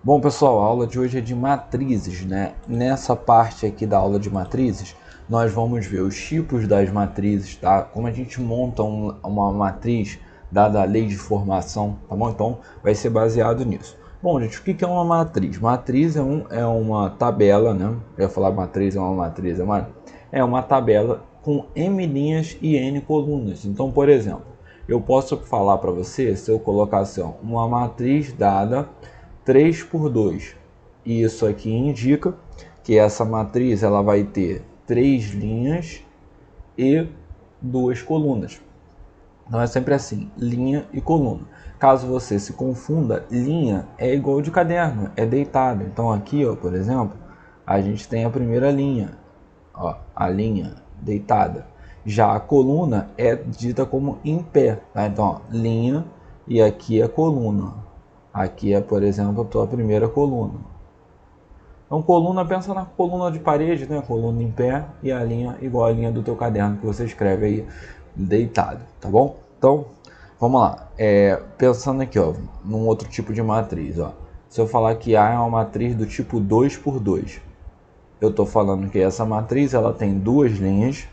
Bom, pessoal, a aula de hoje é de matrizes, né? Nessa parte aqui da aula de matrizes, nós vamos ver os tipos das matrizes, tá? Como a gente monta uma matriz dada a lei de formação, tá bom? Então, vai ser baseado nisso. Bom, gente, o que é uma matriz? Matriz é uma tabela, né? Eu ia falar matriz é uma matriz, é uma tabela com M linhas e N colunas. Então, por exemplo, eu posso falar para você, se eu colocar assim, ó, uma matriz dada 3 por 2. E isso aqui indica que essa matriz ela vai ter 3 linhas e 2 colunas. Então é sempre assim, linha e coluna. Caso você se confunda, linha é igual de caderno, é deitado. Então aqui, ó, por exemplo, a gente tem a primeira linha, ó, a linha deitada. Já a coluna é dita como em pé, tá? Então, ó, linha e aqui é coluna. Aqui é, por exemplo, a tua primeira coluna. Então, coluna, pensa na coluna de parede, né? Coluna em pé e a linha igual a linha do teu caderno que você escreve aí deitado, tá bom? Então, vamos lá. Pensando aqui, ó, num outro tipo de matriz, ó. Se eu falar que A é uma matriz do tipo 2 por 2, eu estou falando que essa matriz ela tem duas linhas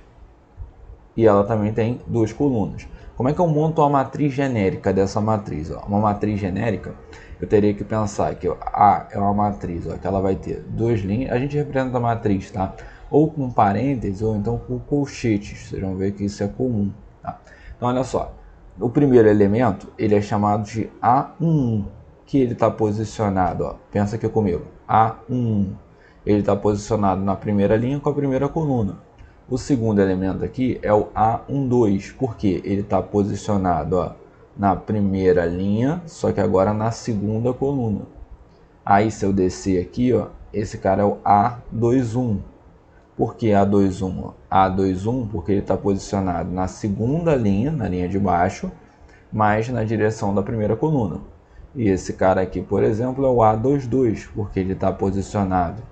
e ela também tem duas colunas. Como é que eu monto a matriz genérica dessa matriz? Ó? Uma matriz genérica, eu teria que pensar que A é uma matriz, ó, que ela vai ter duas linhas. A gente representa a matriz, tá? Ou com parênteses, ou então com colchetes. Vocês vão ver que isso é comum, tá? Então, olha só. O primeiro elemento, ele é chamado de A11, que ele está posicionado, ó, pensa aqui comigo, A11. Ele está posicionado na primeira linha com a primeira coluna. O segundo elemento aqui é o A12, porque ele está posicionado, ó, na primeira linha, só que agora na segunda coluna. Aí se eu descer aqui, ó, esse cara é o A21. Por que A21? A21 porque ele está posicionado na segunda linha, na linha de baixo, mas na direção da primeira coluna. E esse cara aqui, por exemplo, é o A22, porque ele está posicionado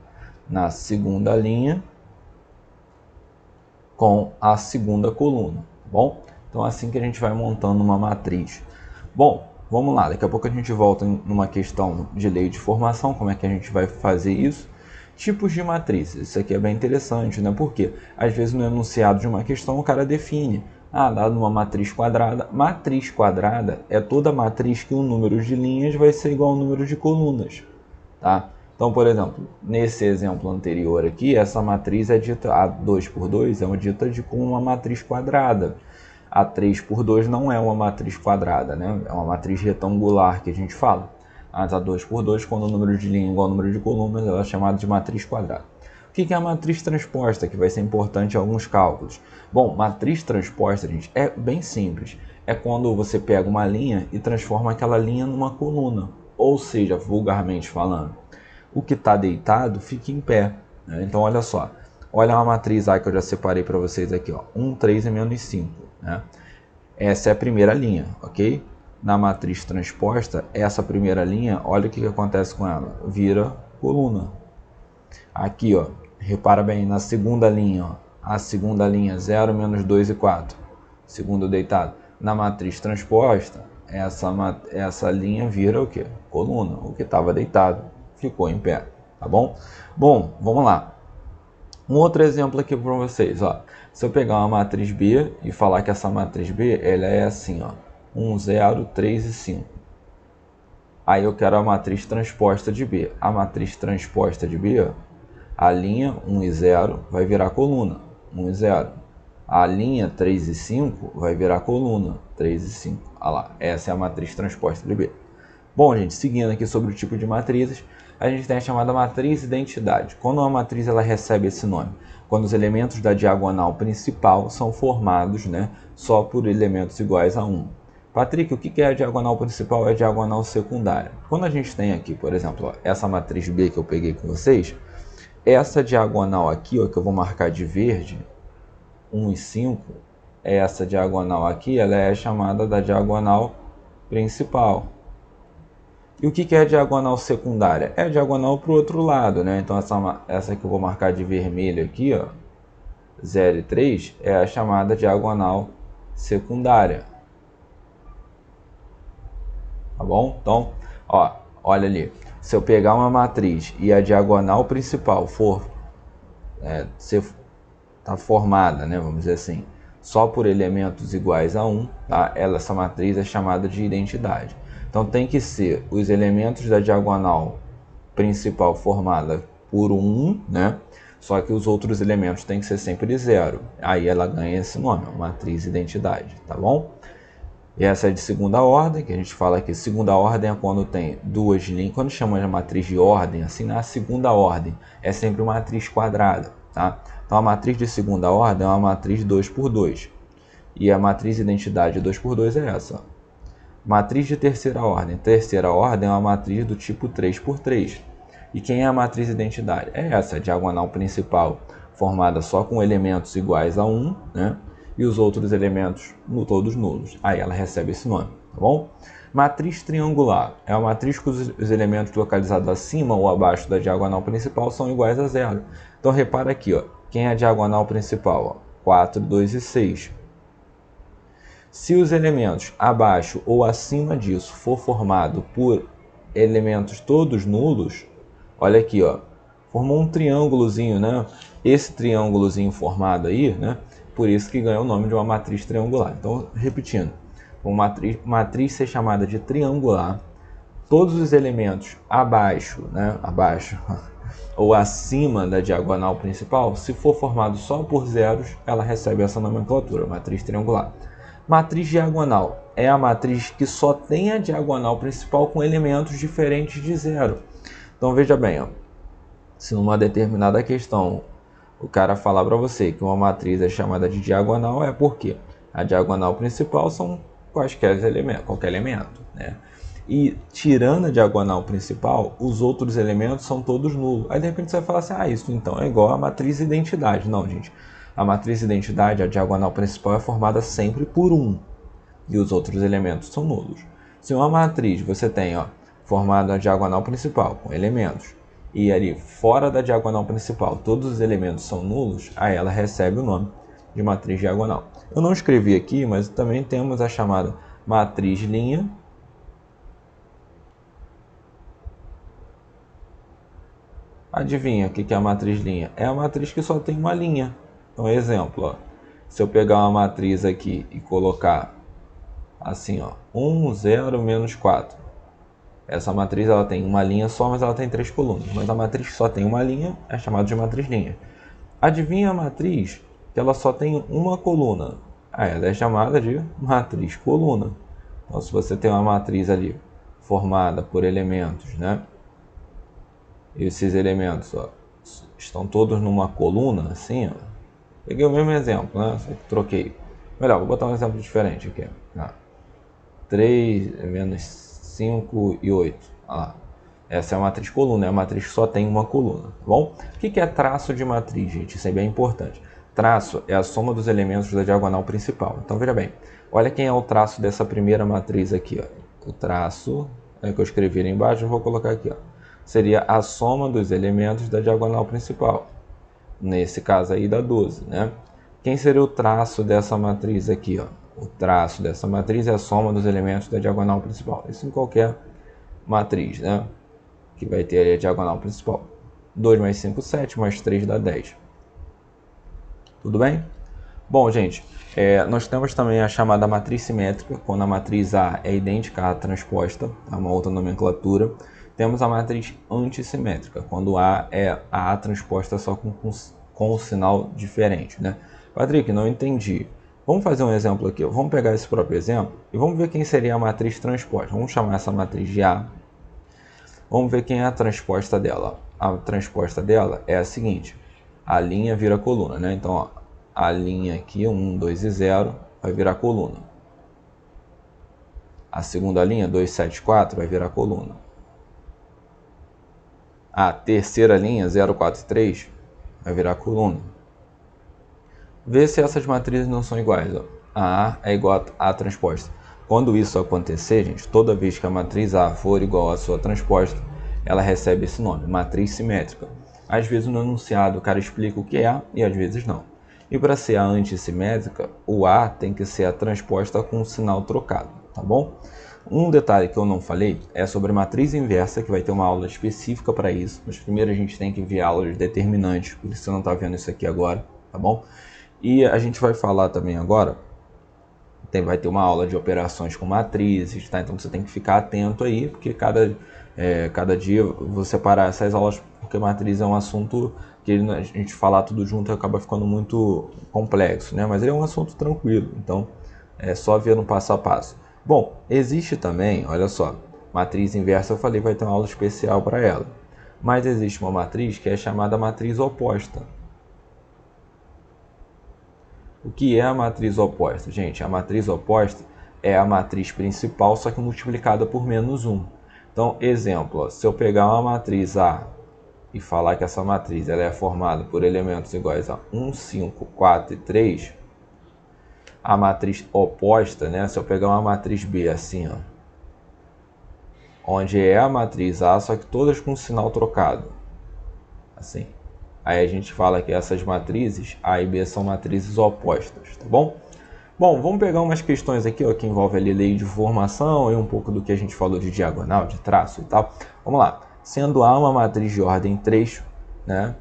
na segunda linha com a segunda coluna, tá bom? Então é assim que a gente vai montando uma matriz. Bom, vamos lá, daqui a pouco a gente volta numa questão de lei de formação, como é que a gente vai fazer isso. Tipos de matrizes, isso aqui é bem interessante, né? Porque às vezes no enunciado de uma questão o cara define, dado uma matriz quadrada é toda matriz que o número de linhas vai ser igual ao número de colunas, tá? Então, por exemplo, nesse exemplo anterior aqui, essa matriz é dita, a 2 por 2 é dita como uma matriz quadrada. A 3 por 2 não é uma matriz quadrada, né? É uma matriz retangular que a gente fala. Mas a 2 por 2, quando o número de linha é igual ao número de colunas, ela é chamada de matriz quadrada. O que é a matriz transposta, que vai ser importante em alguns cálculos? Bom, matriz transposta, gente, é bem simples. É quando você pega uma linha e transforma aquela linha numa coluna. Ou seja, vulgarmente falando, o que está deitado fica em pé, né? Então, olha só. Olha uma matriz A que eu já separei para vocês aqui, ó. 1, 3 e menos 5. Né? Essa é a primeira linha, ok? Na matriz transposta, essa primeira linha, olha o que acontece com ela. Vira coluna. Aqui, ó, repara bem, na segunda linha, ó, a segunda linha 0, menos 2 e 4. Segundo deitado. Na matriz transposta, essa linha vira o quê? Coluna. O que estava deitado ficou em pé, tá bom? Bom, vamos lá. Um outro exemplo aqui para vocês, ó. Se eu pegar uma matriz B e falar que essa matriz B, ela é assim, ó, 1, 0, 3 e 5. Aí eu quero a matriz transposta de B. A matriz transposta de B, ó, a linha 1 e 0 vai virar coluna, 1 e 0. A linha 3 e 5 vai virar coluna, 3 e 5. Olha lá, essa é a matriz transposta de B. Bom, gente, seguindo aqui sobre o tipo de matrizes, a gente tem a chamada matriz identidade. Quando uma matriz ela recebe esse nome? Quando os elementos da diagonal principal são formados, né, só por elementos iguais a 1. Patrick, o que é a diagonal principal e a diagonal secundária? Quando a gente tem aqui, por exemplo, ó, essa matriz B que eu peguei com vocês, essa diagonal aqui, ó, que eu vou marcar de verde, 1 e 5, essa diagonal aqui, ela é chamada da diagonal principal. E o que é a diagonal secundária? É a diagonal para o outro lado, né? Então essa que eu vou marcar de vermelho aqui, ó, 0 e 3, é a chamada diagonal secundária. Tá bom? Então, ó, olha ali. Se eu pegar uma matriz e a diagonal principal tá formada, né, vamos dizer assim, só por elementos iguais a 1, tá? Essa matriz é chamada de identidade. Então tem que ser os elementos da diagonal principal formada por 1, né? Só que os outros elementos têm que ser sempre de 0. Aí ela ganha esse nome, matriz identidade, tá bom? E essa é de segunda ordem, que a gente fala que segunda ordem é quando tem duas linhas. Quando chama de matriz de ordem, assim, na segunda ordem, é sempre uma matriz quadrada, tá? Então a matriz de segunda ordem é uma matriz 2 por 2. E a matriz identidade 2 por 2 é essa. Matriz de terceira ordem. Terceira ordem é uma matriz do tipo 3 por 3. E quem é a matriz identidade? É essa, a diagonal principal, formada só com elementos iguais a 1, né? E os outros elementos todos nulos. Aí ela recebe esse nome, tá bom? Matriz triangular é uma matriz cujos os elementos localizados acima ou abaixo da diagonal principal são iguais a 0. Então repara aqui, ó, quem é a diagonal principal? Ó, 4, 2 e 6. Se os elementos abaixo ou acima disso for formado por elementos todos nulos, olha aqui, ó, formou um triângulozinho, né? Esse triângulozinho formado aí, né? Por isso que ganha o nome de uma matriz triangular. Então, repetindo, uma matriz ser chamada de triangular, todos os elementos abaixo, né? Abaixo ou acima da diagonal principal, se for formado só por zeros, ela recebe essa nomenclatura, matriz triangular. Matriz diagonal é a matriz que só tem a diagonal principal com elementos diferentes de zero. Então veja bem, ó, se numa determinada questão o cara falar para você que uma matriz é chamada de diagonal, é porque a diagonal principal são qualquer elemento, né? E tirando a diagonal principal, os outros elementos são todos nulos. Aí de repente você vai falar assim, isso então é igual a matriz identidade. Não, gente. A matriz identidade, a diagonal principal é formada sempre por 1. E os outros elementos são nulos. Se uma matriz você tem, ó, formada a diagonal principal com elementos, e ali fora da diagonal principal todos os elementos são nulos, aí ela recebe o nome de matriz diagonal. Eu não escrevi aqui, mas também temos a chamada matriz linha. Adivinha o que é a matriz linha? É a matriz que só tem uma linha. Então, exemplo, ó, se eu pegar uma matriz aqui e colocar assim, ó, 1, 0, menos 4. Essa matriz ela tem uma linha só, mas ela tem 3 colunas. Mas a matriz que só tem uma linha é chamada de matriz linha. Adivinha a matriz que ela só tem uma coluna? Ela é chamada de matriz coluna. Então, se você tem uma matriz ali formada por elementos, né? E esses elementos, ó, estão todos numa coluna, assim, ó. Peguei o mesmo exemplo, né? Só que troquei. Melhor, vou botar um exemplo diferente aqui. 3 menos 5 e 8. Essa é a matriz coluna, é a matriz que só tem uma coluna, tá bom? O que é traço de matriz, gente? Isso é bem importante. Traço é a soma dos elementos da diagonal principal. Então, veja bem. Olha quem é o traço dessa primeira matriz aqui, ó. O traço, é que eu escrevi ali embaixo, eu vou colocar aqui, ó. Seria a soma dos elementos da diagonal principal. Nesse caso aí dá 12, né? Quem seria o traço dessa matriz aqui, ó? O traço dessa matriz é a soma dos elementos da diagonal principal. Isso em qualquer matriz, né? Que vai ter ali a diagonal principal. 2 mais 5, 7, mais 3 dá 10. Tudo bem? Bom, gente, nós temos também a chamada matriz simétrica, quando a matriz A é idêntica à transposta, tá? Uma outra nomenclatura. Temos a matriz antissimétrica, quando A é a A transposta só com um sinal diferente, né? Patrick, não entendi. Vamos fazer um exemplo aqui. Vamos pegar esse próprio exemplo e vamos ver quem seria a matriz transposta. Vamos chamar essa matriz de A. Vamos ver quem é a transposta dela. A transposta dela é a seguinte. A linha vira coluna, né? Então, ó, a linha aqui, 1, 2 e 0, vai virar coluna. A segunda linha, 2, 7, 4, vai virar coluna. A terceira linha, 0, 4 e 3, vai virar coluna. Vê se essas matrizes não são iguais. Ó. A A é igual a A transposta. Quando isso acontecer, gente, toda vez que a matriz A for igual à sua transposta, ela recebe esse nome, matriz simétrica. Às vezes no enunciado o cara explica o que é e às vezes não. E para ser a antissimétrica, o A tem que ser a transposta com o sinal trocado, tá bom? Um detalhe que eu não falei é sobre matriz inversa, que vai ter uma aula específica para isso. Mas primeiro a gente tem que ver aulas de determinantes, por isso você não está vendo isso aqui agora, tá bom? E a gente vai falar também agora, vai ter uma aula de operações com matrizes, tá? Então você tem que ficar atento aí, porque cada dia vou separar essas aulas, porque matriz é um assunto que a gente falar tudo junto acaba ficando muito complexo, né? Mas ele é um assunto tranquilo, então é só ver no passo a passo. Bom, existe também, olha só, matriz inversa eu falei vai ter uma aula especial para ela. Mas existe uma matriz que é chamada matriz oposta. O que é a matriz oposta? Gente, a matriz oposta é a matriz principal, só que multiplicada por menos 1. Então, exemplo, ó, se eu pegar uma matriz A e falar que essa matriz ela é formada por elementos iguais a 1, 5, 4 e 3, a matriz oposta, né? Se eu pegar uma matriz B assim, ó, onde é a matriz A, só que todas com sinal trocado, assim. Aí a gente fala que essas matrizes, A e B, são matrizes opostas, tá bom? Bom, vamos pegar umas questões aqui, ó, que envolvem ali lei de formação e um pouco do que a gente falou de diagonal, de traço e tal. Vamos lá. Sendo A uma matriz de ordem 3, né?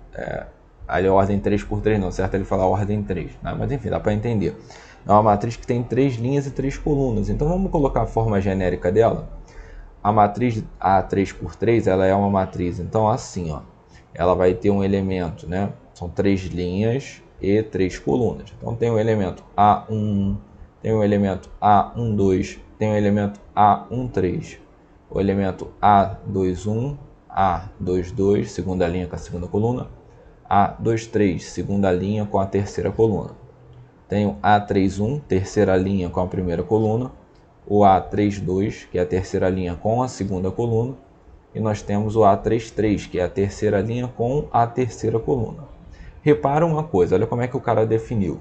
Ali é ordem 3 por 3, não, certo? Ele fala ordem 3, né? Mas enfim, dá para entender. É uma matriz que tem 3 linhas e 3 colunas. Então vamos colocar a forma genérica dela. A matriz A3 por 3, ela é uma matriz, então assim, ó. Ela vai ter um elemento, né? São 3 linhas e 3 colunas. Então tem o elemento A1, tem o elemento A12, tem o elemento A13, o elemento A21, A22, segunda linha com a segunda coluna, A23, segunda linha com a terceira coluna. Tem o A31, terceira linha com a primeira coluna, o A32, que é a terceira linha com a segunda coluna, e nós temos o A33, que é a terceira linha com a terceira coluna. Repara uma coisa, olha como é que o cara definiu.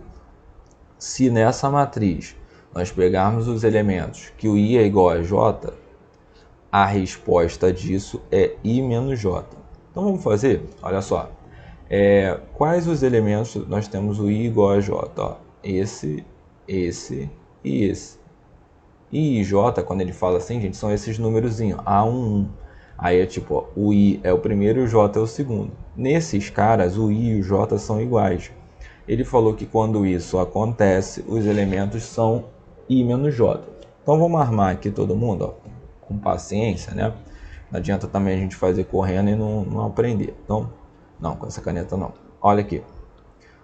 Se nessa matriz nós pegarmos os elementos que o I é igual a J, a resposta disso é I menos J. Então vamos fazer, olha só. Quais os elementos nós temos o I igual a J? Ó, esse e esse. I e J, quando ele fala assim, gente, são esses númerozinhos, A11. Aí é tipo, ó, o I é o primeiro e o J é o segundo. Nesses caras, o I e o J são iguais. Ele falou que quando isso acontece, os elementos são I menos J. Então vamos armar aqui todo mundo, ó, com paciência, né? Não adianta também a gente fazer correndo e não aprender. Então, não, com essa caneta não. Olha aqui.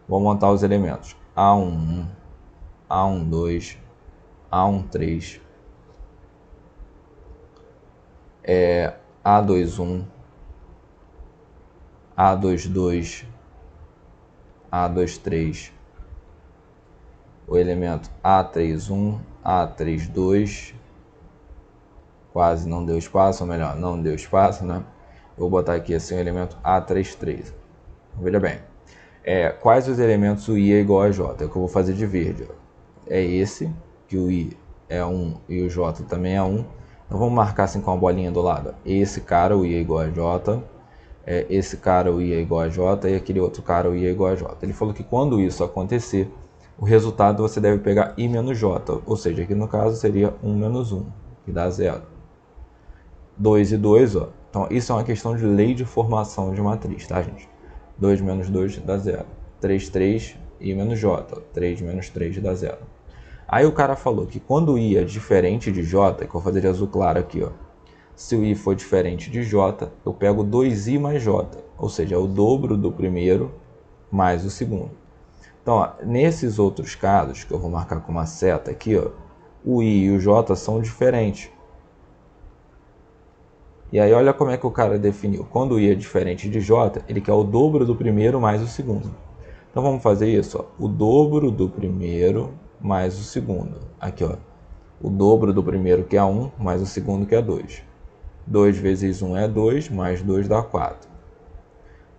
Vou montar os elementos. A11, A12, A13, A21, A22, A23, o elemento A31, A32, quase não deu espaço, ou melhor, não deu espaço, né? Vou botar aqui assim o elemento A33. Veja bem, quais os elementos o I é igual a J? É o que eu vou fazer de verde. Ó. É esse, que o I é 1 e o J também é 1. Então vamos marcar assim com a bolinha do lado. Esse cara, o I é igual a J. Esse cara, o I é igual a J. E aquele outro cara, o I é igual a J. Ele falou que quando isso acontecer, o resultado você deve pegar I menos J. Ou seja, aqui no caso seria 1 menos 1, que dá 0. 2 e 2, ó. Então isso é uma questão de lei de formação de matriz, tá, gente? 2 menos 2 dá 0. 3, 3, I menos J. 3 menos 3 dá 0. Aí o cara falou que quando I é diferente de J, que eu vou fazer de azul claro aqui, ó. Se o I for diferente de J, eu pego 2I mais J, ou seja, é o dobro do primeiro mais o segundo. Então, ó, nesses outros casos, que eu vou marcar com uma seta aqui, ó, o I e o J são diferentes. E aí olha como é que o cara definiu. Quando o I é diferente de J, ele quer o dobro do primeiro mais o segundo. Então vamos fazer isso, ó. O dobro do primeiro mais o segundo. Aqui, ó. O dobro do primeiro, que é 1, mais o segundo, que é 2. 2 vezes 1 é 2, mais 2 dá 4.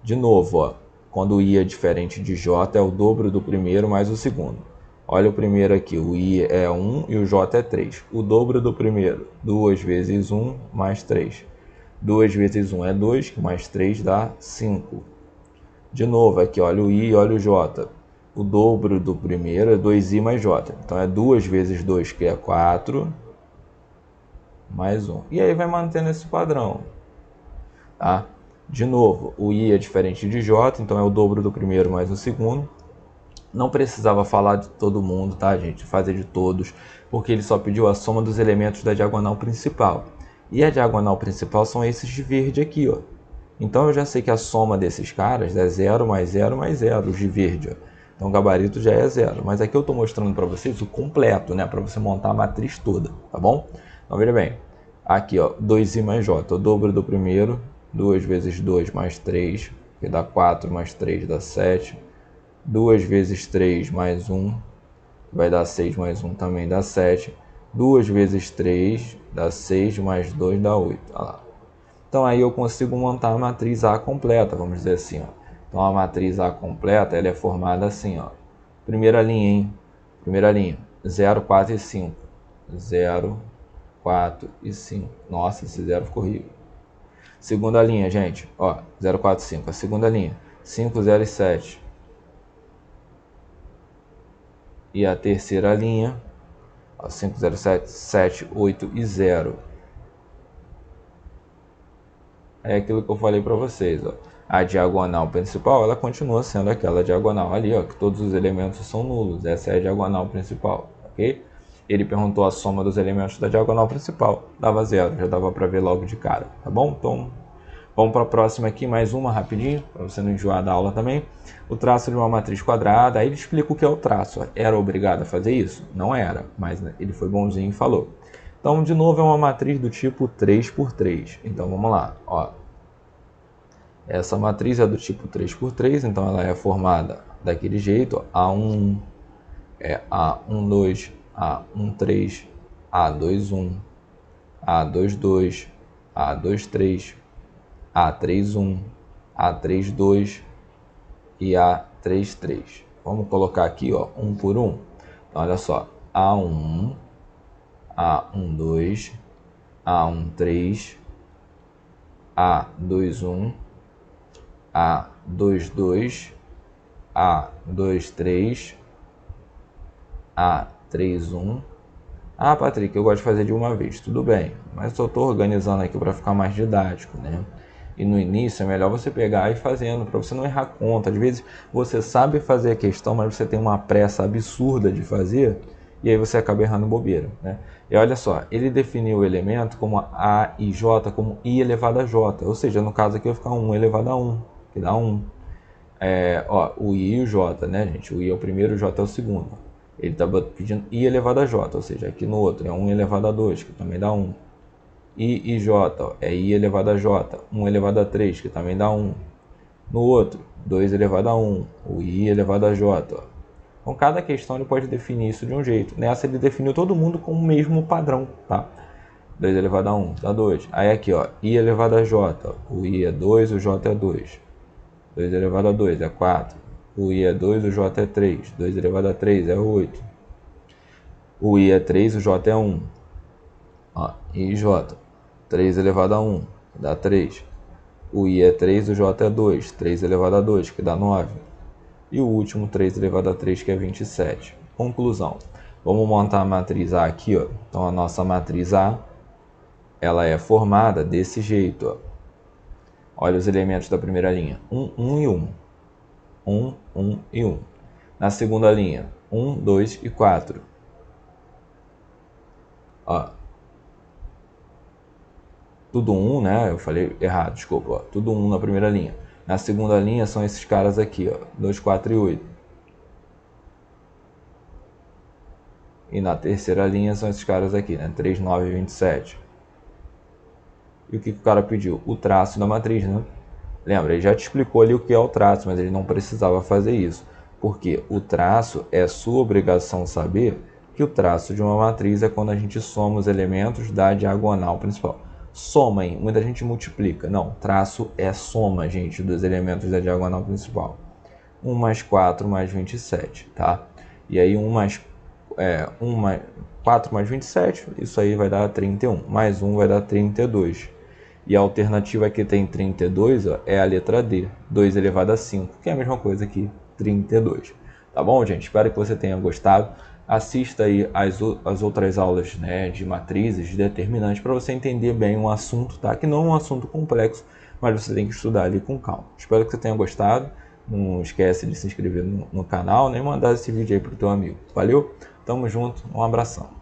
De novo, ó. Quando o I é diferente de J, é o dobro do primeiro mais o segundo. Olha o primeiro aqui, o I é 1 e o J é 3. O dobro do primeiro, 2 vezes 1 mais 3. 2 vezes 1 é 2, mais 3 dá 5. De novo, aqui olha o I e olha o J. O dobro do primeiro é 2I mais J. Então é 2 vezes 2, que é 4. mais 1. E aí vai mantendo esse padrão. Tá? De novo, o I é diferente de J, então é o dobro do primeiro mais o segundo. Não precisava falar de todo mundo, tá, gente? Fazer de todos, porque ele só pediu a soma dos elementos da diagonal principal. E a diagonal principal são esses de verde aqui, ó. Então eu já sei que a soma desses caras é 0 mais 0 mais 0, os de verde, ó. Então o gabarito já é 0. Mas aqui eu estou mostrando para vocês o completo, né? Para você montar a matriz toda, tá bom? Então veja bem. Aqui, ó, 2i mais j, o dobro do primeiro. 2 vezes 2 mais 3, que dá 4 mais 3 dá 7. 2 vezes 3 mais 1, vai dar 6 mais 1 também dá 7. 2 vezes 3 dá 6 mais 2 dá 8. Olha lá. Então aí eu consigo montar a matriz A completa, vamos dizer assim, ó. Então a matriz A completa, ela é formada assim, ó. Primeira linha, hein? Primeira linha, 0, 4 e 5. 0, 4 e 5. Nossa, esse 0 ficou horrível. Segunda linha, gente, ó, 0, 4, 5. A segunda linha, 5, 0 e 7. E a terceira linha, ó, 5, 0, 7, 7, 8 e 0. É aquilo que eu falei para vocês, ó. A diagonal principal, ela continua sendo aquela diagonal ali, ó, que todos os elementos são nulos. Essa é a diagonal principal, ok? Ele perguntou a soma dos elementos da diagonal principal, dava 0, já dava para ver logo de cara, tá bom? Então, vamos para a próxima aqui, mais uma rapidinho, para você não enjoar da aula também. O traço de uma matriz quadrada, aí ele explica o que é o traço. Era obrigado a fazer isso? Não era, mas ele foi bonzinho e falou. Então, de novo, é uma matriz do tipo 3 por 3. Então, vamos lá, ó. Essa matriz é do tipo 3 por 3, então ela é formada daquele jeito, ó. A1, A12, A13, A21, A22, A23, A31, A32 e A33. Vamos colocar aqui, ó, um por um. Então, olha só, A1, A12, A13, A21, A22, A23, A31. Ah, Patrick, eu gosto de fazer de uma vez. Tudo bem, mas eu estou organizando aqui para ficar mais didático, né? E no início é melhor você pegar e ir fazendo, para você não errar conta. Às vezes você sabe fazer a questão, mas você tem uma pressa absurda de fazer, e aí você acaba errando bobeira, né? E olha só, ele definiu o elemento como A e J como I elevado a J. Ou seja, no caso aqui vai ficar 1 elevado a 1, que dá 1. Ó, o I e o J, né, gente? O I é o primeiro, o J é o segundo. Ele está pedindo I elevado a J, ou seja, aqui no outro é 1 elevado a 2, que também dá 1. I e J, ó, é I elevado a J, 1 elevado a 3, que também dá 1. No outro, 2 elevado a 1, o I elevado a J. Ó. Então, cada questão ele pode definir isso de um jeito. Nessa ele definiu todo mundo com o mesmo padrão, tá? 2 elevado a 1 dá 2. Aí aqui, ó, I elevado a J, ó, o I é 2, o J é 2. 2 elevado a 2 é 4. O I é 2, o J é 3. 2 elevado a 3 é 8. O I é 3, o J é 1. Ó, I e J. 3 elevado a 1 dá 3. O I é 3, o J é 2. 3 elevado a 2, que dá 9. E o último, 3 elevado a 3, que é 27. Conclusão. Vamos montar a matriz A aqui, ó. Então, a nossa matriz A, ela é formada desse jeito, ó. Olha os elementos da primeira linha. 1, 1 e 1. 1, 1 e 1. Na segunda linha, 1, 2 e 4. Ó. Tudo 1, né? Eu falei errado, desculpa. Ó. Tudo 1 na primeira linha. Na segunda linha são esses caras aqui, ó. 2, 4 e 8. E na terceira linha são esses caras aqui, né? 3, 9 e 27. E o que o cara pediu? O traço da matriz, né? Lembra, ele já te explicou ali o que é o traço, mas ele não precisava fazer isso. Porque o traço é sua obrigação saber que o traço de uma matriz é quando a gente soma os elementos da diagonal principal. Soma, hein? Muita gente multiplica. Não, traço é soma, gente, dos elementos da diagonal principal. 1 mais 4 mais 27, tá? E aí 4 mais 27, isso aí vai dar 31. Mais 1 vai dar 32. E a alternativa que tem 32, ó, é a letra D, 2 elevado a 5, que é a mesma coisa que 32. Tá bom, gente? Espero que você tenha gostado. assista aí as outras aulas, né, de matrizes, de determinantes, para você entender bem o assunto, tá? Que não é um assunto complexo, mas você tem que estudar ali com calma. Espero que você tenha gostado. Não esquece de se inscrever no canal, nem mandar esse vídeo aí pro teu amigo. Valeu? Tamo junto, um abração.